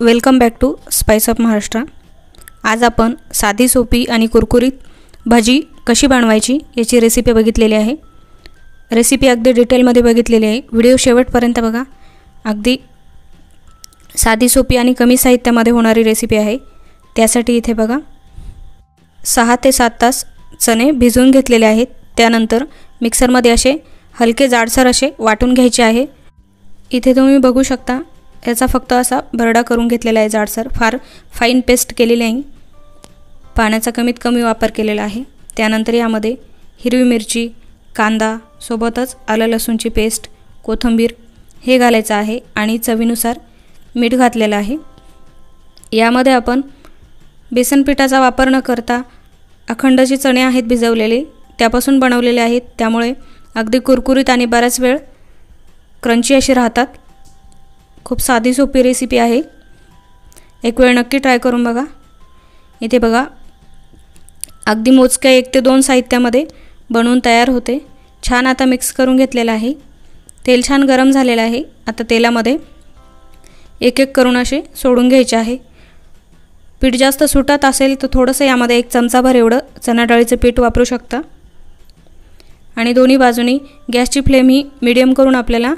Welcome back to spice of Maharashtra. आज आपण साधी सोपी आणि कुरकुरीत भाजी कशी बनवायची याची रेसिपी बघितलेली आहे। रेसिपी अगदी डिटेलमध्ये बघितलेली आहे। व्हिडिओ शेवटपर्यंत बघा। अगदी साधी सोपी आणि कमी साहित्यामध्ये होणारी रेसिपी आहे। त्यासाठी इथे बघा 6 ते 7 तास चणे भिजवून घेतलेले आहेत। त्यानंतर मिक्सरमध्ये असे हलके जाडसर असे वाटून घ्यायचे आहे। इथे तुम्ही बघू शकता याचा फक्त असा भरडा करून घेतलेला आहे। जाडसर फार फाइन पेस्ट केलेली नाही, पाण्याचा कमीत कमी वापर केलेला आहे। त्यानंतर यामध्ये हिरवी मिरची, कांदा, सोबतच आलं लसूणची पेस्ट, कोथिंबीर हे घालायचं आहे आणि चवीनुसार मीठ घातलेलं आहे। यामध्ये आपण बेसन पिठाचा वापर न करता अखंड जे चणे आहेत भिजवलेले त्यापासून बनवलेले आहेत, त्यामुळे अगदी कुरकुरीत आणि बराच वेळ क्रंची अशी राहतात। खूप साधी सोपी रेसिपी आहे, एक वेळ नक्की ट्राय करून बघा। इथे बघा अगदी मोजक्या 1 ते 2 साहित्यामध्ये बनवून तयार होते। छान आता मिक्स करून घेतलेला आहे। तेल छान गरम झालेलं आहे। आता तेलामध्ये एक एक करून असे सोडून घ्यायचे आहे। पीठ जास्त सुटत असेल तर थोडंसं यामध्ये 1 चमचाभर एवढं चणा डाळीचं पीठ वापरू शकता आणि दोन्ही बाजूनी गॅसची फ्लेम ही मीडियम करून आपल्याला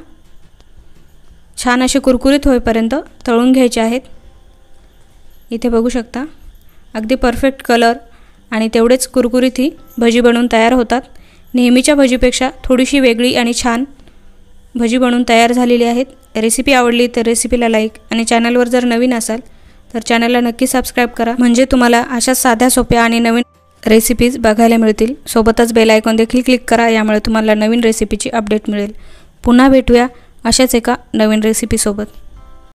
छान असे कुरकुरीत होईपर्यंत तळून घ्यायचे आहेत। इथे बघू शकता अगदी परफेक्ट कलर आणि तेवढेच कुरकुरीत ही भजी बनवून तयार होतात। नेहमीच्या भजीपेक्षा थोडीशी वेगळी आणि छान भजी बनवून तयार झालेली आहेत। रेसिपी आवडली तर रेसिपीला लाईक आणि चॅनलवर जर नवीन असाल तर चॅनलला नक्की सबस्क्राइब करा, म्हणजे तुम्हाला अशा साध्या सोप्या आणि नवीन रेसिपीज बघायला मिळतील। सोबतच बेल आयकॉन देखील क्लिक करा, यामुळे तुम्हाला नवीन रेसिपीची अपडेट मिळेल। पुन्हा भेटूया अशाच एका नवीन रेसिपी सोबत।